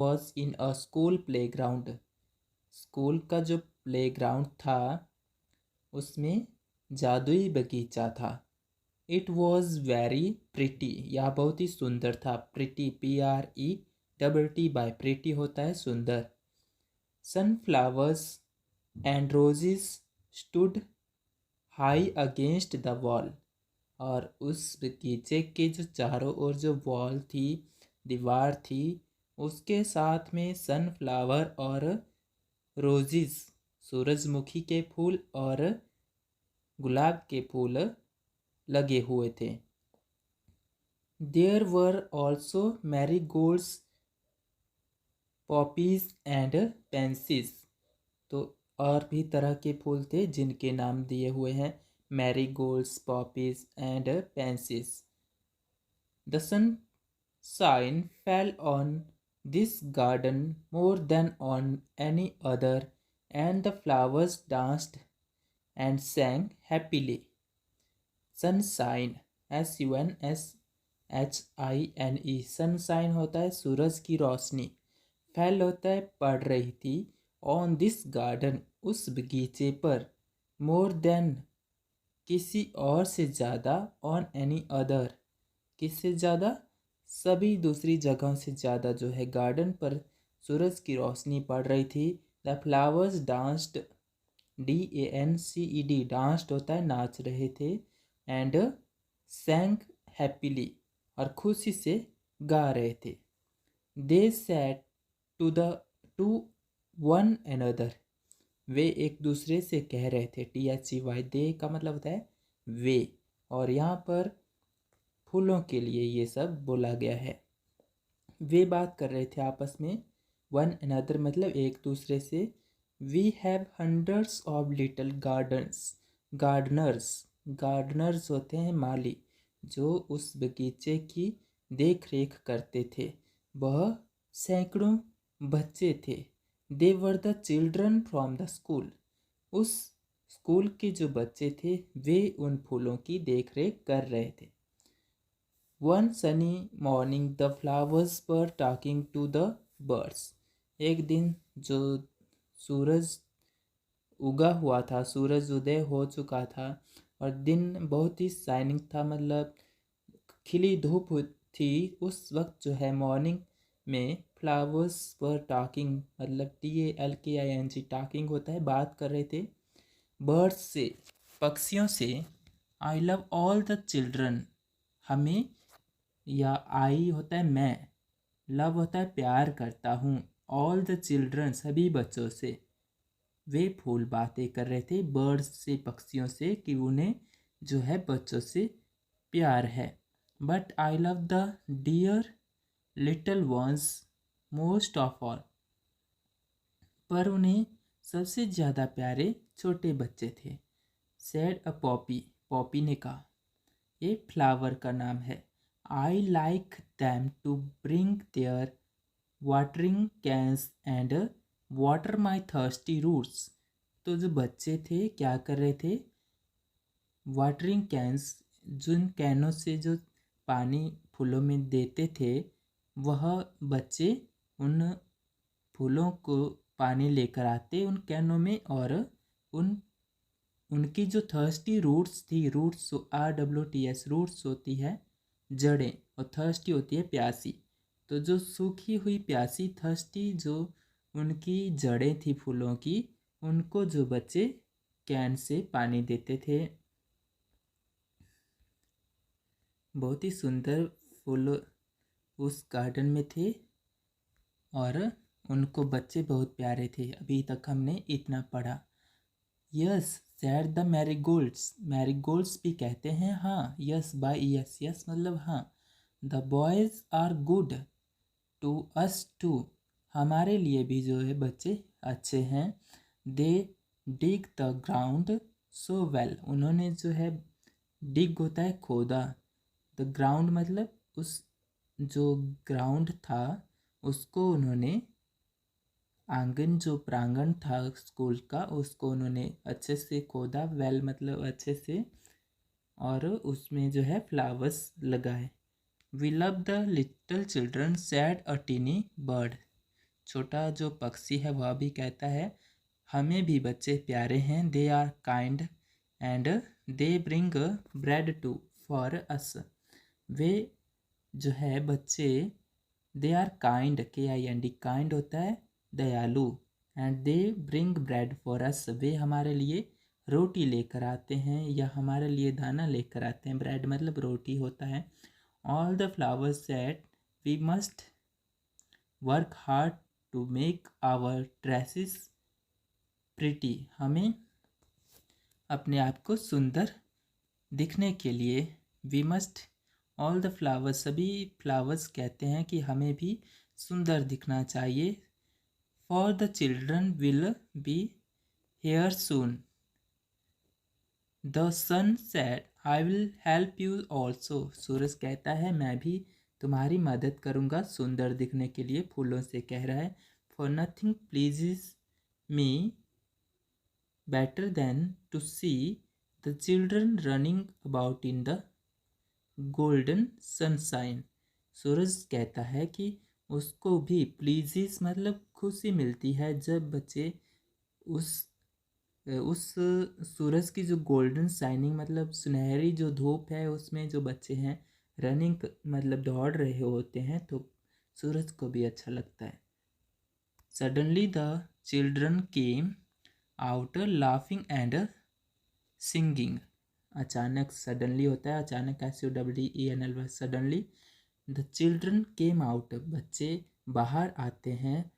Was in a school playground. School का जो playground था उसमें जादुई बगीचा था। इट वॉज वेरी प्रिटी, यह बहुत ही सुंदर था। प्रिटी, PRETT प्रिटी होता है सुंदर। Sunflowers and roses stood high against the wall. और उस बगीचे के जो चारों ओर जो वॉल थी, दीवार थी, उसके साथ में सनफ्लावर और रोजेस, सूरजमुखी के फूल और गुलाब के फूल लगे हुए थे। There were also marigolds, poppies and pansies. तो और भी तरह के फूल थे जिनके नाम दिए हुए हैं, marigolds, poppies and pansies. The sunshine fell on this garden more than on any other, and the flowers danced and sang happily. Sunshine, SUNSHINE, sunshine होता है सूरज की रोशनी, फैल होता है पड़ रही थी, ऑन दिस गार्डन, उस बगीचे पर, मोर देन, किसी और से ज़्यादा, ऑन एनी अदर, किससे ज़्यादा, सभी दूसरी जगहों से ज़्यादा जो है गार्डन पर सूरज की रोशनी पड़ रही थी। The flowers danced, DANCED, danced होता है नाच रहे थे, एंड सैंग हैप्पीली, और खुशी से गा रहे थे। दे सैड टू वन अनदर, वे एक दूसरे से कह रहे थे। THEY, दे का मतलब होता है वे, और यहाँ पर फूलों के लिए ये सब बोला गया है। वे बात कर रहे थे आपस में, वन अनदर मतलब एक दूसरे से। We have hundreds of little gardens, gardeners, gardeners होते हैं माली, जो उस बगीचे की देख रेख करते थे। वह सैकड़ों बच्चे थे। They were the children from the school, उस स्कूल के जो बच्चे थे वे उन फूलों की देख रेख कर रहे थे। One sunny morning the flowers were talking to the birds, एक दिन जो सूरज उगा हुआ था, सूरज उदय हो चुका था और दिन बहुत ही शाइनिंग था, मतलब खिली धूप थी उस वक्त जो है मॉर्निंग में। फ्लावर्स वर टॉकिंग मतलब TALKING, टॉकिंग होता है बात कर रहे थे, बर्ड्स से, पक्षियों से। I love all the children, हमें, या आई होता है मैं, लव होता है प्यार करता हूँ, ऑल द चिल्ड्रन सभी बच्चों से। वे फूल बातें कर रहे थे बर्ड्स से, पक्षियों से, कि उन्हें जो है बच्चों से प्यार है। But I love the dear little ones most of all, पर उन्हें सबसे ज़्यादा प्यारे छोटे बच्चे थे। सेड अ पॉपी, पॉपी ने कहा, ये फ्लावर का नाम है। I like them to bring their watering cans and water my thirsty roots. तो जो बच्चे थे क्या कर रहे थे, वाटरिंग कैंस, जिन कैनों से जो पानी फूलों में देते थे, वह बच्चे उन फूलों को पानी लेकर आते उन कैनों में, और उनकी जो थर्स्टी रूट्स थी, रूट्स RWTS, रूट्स होती है जड़ें, और थर्स्टी होती है प्यासी। तो जो सूखी हुई प्यासी थर्स्टी जो उनकी जड़ें थी फूलों की, उनको जो बच्चे कैन से पानी देते थे। बहुत ही सुंदर फूल उस गार्डन में थे और उनको बच्चे बहुत प्यारे थे। अभी तक हमने इतना पढ़ा। Yes sad the marigolds, marigolds भी कहते हैं हाँ, यस बाय यस, यस मतलब हाँ। The boys are good to us too, हमारे लिए भी जो है बच्चे अच्छे हैं। They dig the ground so well, उन्होंने जो है, डिग होता है खोदा, द ग्राउंड मतलब उस जो ग्राउंड था उसको उन्होंने, आंगन जो प्रांगण था स्कूल का, उसको उन्होंने अच्छे से खोदा, वेल मतलब अच्छे से, और उसमें जो है फ्लावर्स लगाए। We love the little children said a tiny bird, छोटा जो पक्षी है वह भी कहता है हमें भी बच्चे प्यारे हैं, they are kind and they bring bread to for us. वे जो है बच्चे, they are kind, KIND, kind होता है दयालु, and they bring bread for us, वे हमारे लिए रोटी लेकर आते हैं या हमारे लिए दाना लेकर आते हैं। ब्रेड मतलब रोटी होता है। All the flowers said we must work hard to make our dresses pretty, हमें अपने आप को सुंदर दिखने के लिए, we must, all the flowers, सभी फ्लावर्स कहते हैं कि हमें भी सुंदर दिखना चाहिए। For the children will be here soon, the sun said I will help you also, सूरज कहता है मैं भी तुम्हारी मदद करूँगा सुंदर दिखने के लिए, फूलों से कह रहा है। For nothing pleases me better than to see the children running about in the golden sunshine, सूरज कहता है कि उसको भी प्लीजेस मतलब खुशी मिलती है जब बच्चे उस सूरज की जो गोल्डन शाइनिंग मतलब सुनहरी जो धूप है उसमें जो बच्चे हैं रनिंग मतलब दौड़ रहे होते हैं, तो सूरज को भी अच्छा लगता है। Suddenly the children came outer laughing and singing, अचानक, सडनली होता है अचानक, SUDDENL, suddenly. The children came out, बच्चे बाहर आते हैं।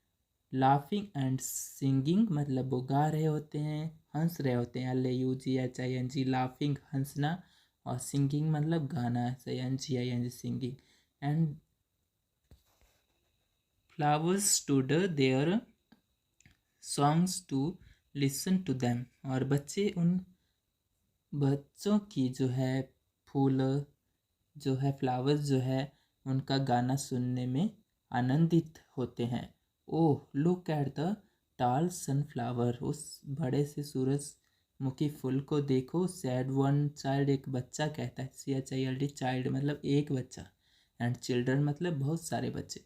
लाफिंग एंड सिंगिंग मतलब वो गा रहे होते हैं, हंस रहे होते हैं, LAUGHING, लाफिंग हंसना, और सिंगिंग मतलब गाना, SINGING singing. And flowers stood their songs to listen to them, और बच्चे उन बच्चों की जो है फूल जो है फ्लावर्स जो है उनका गाना सुनने में आनंदित होते हैं। ओह लुक एट द टाल सनफ्लावर, उस बड़े से सूरजमुखी फूल को देखो। सैड वन चाइल्ड, एक बच्चा कहता है, CHILD, चाइल्ड मतलब एक बच्चा, एंड चिल्ड्रन मतलब बहुत सारे बच्चे,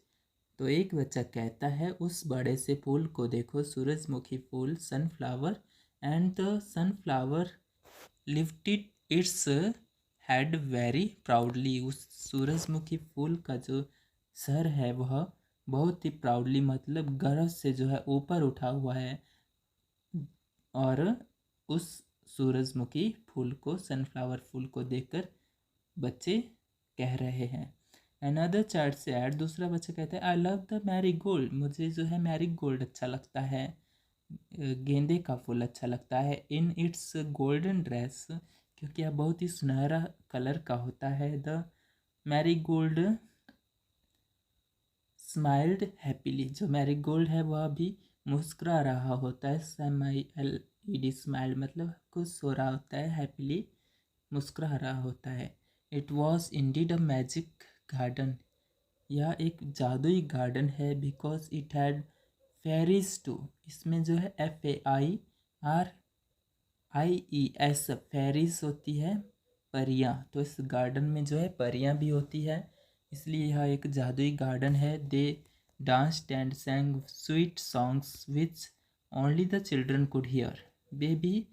तो एक बच्चा कहता है उस बड़े से फूल को देखो, सूरजमुखी फूल, sunflower, and the sunflower lifted its head very proudly, उस सूरजमुखी फूल का जो सर है वह बहुत ही प्राउडली मतलब गर्व से जो है ऊपर उठा हुआ है, और उस सूरजमुखी फूल को, सनफ्लावर फूल को देखकर बच्चे कह रहे हैं। अनदर चाइल्ड से ऐड, दूसरा बच्चा कहता है आई लव द मैरी गोल्ड, मुझे जो है मैरी गोल्ड अच्छा लगता है, गेंदे का फूल अच्छा लगता है। इन इट्स गोल्डन ड्रेस, क्योंकि यह बहुत ही सुनहरा कलर का होता है। The Marie Gold smiled happily, जो मैरी गोल्ड है वह भी मुस्कुरा रहा होता है। SMILED, स्माइल मतलब खुश हो रहा होता है, हैप्पीली मुस्कुरा रहा होता है। It was indeed a magic garden, यह एक जादुई गार्डन है। Because it had fairies too, इसमें जो है FAIRIES, फेरीज होती है परियां, तो इस गार्डन में जो है परियां भी होती है, इसलिए यह एक जादुई गार्डन है। They danced and sang sweet songs which only the children could hear, वे भी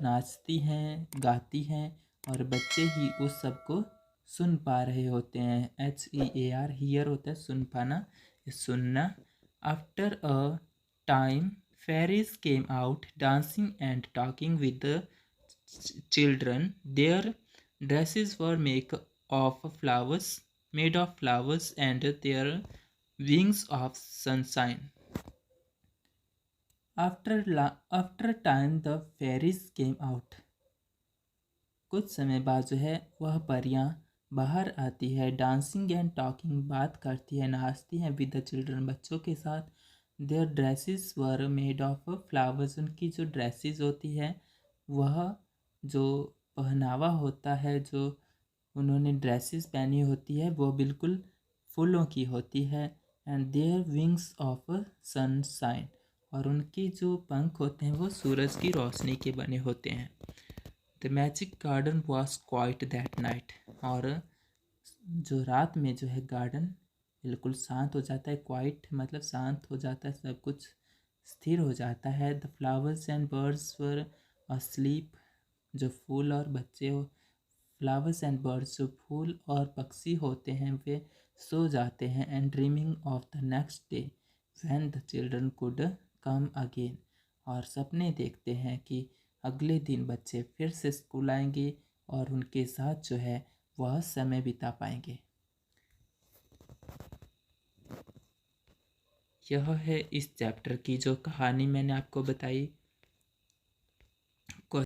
नाचती हैं गाती हैं और बच्चे ही उस सब को सुन पा रहे होते हैं। HEAR, हियर होता है सुन पाना, सुनना। After a time fairies came out dancing and talking with the children, their dresses were made of flowers and their wings of sunshine. After time the fairies came out, कुछ समय बाद जो है वह परियां बाहर आती है। डांसिंग एंड टॉकिंग, बात करती है नाचती हैं, विद द चिल्ड्रन, बच्चों के साथ। Their dresses were made of flowers, उनकी जो ड्रेसेस होती है वह जो पहनावा होता है, जो उन्होंने ड्रेसेस पहनी होती है वो बिल्कुल फूलों की होती है। And their wings of sunshine, और उनकी जो पंख होते हैं वो सूरज की रोशनी के बने होते हैं। The magic garden was quite that night, और जो रात में जो है गार्डन बिल्कुल शांत हो जाता है। क्वाइट मतलब शांत हो जाता है, सब कुछ स्थिर हो जाता है। The flowers and birds were asleep, जो फूल और बच्चे हो, फ्लावर्स एंड बर्ड्स जो फूल और पक्षी होते हैं वे सो जाते हैं। And dreaming of the next day when the children could come again, और सपने देखते हैं कि अगले दिन बच्चे फिर से स्कूल आएंगे और उनके साथ जो है वह समय बिता पाएंगे। यह है इस चैप्टर की जो कहानी मैंने आपको बताई।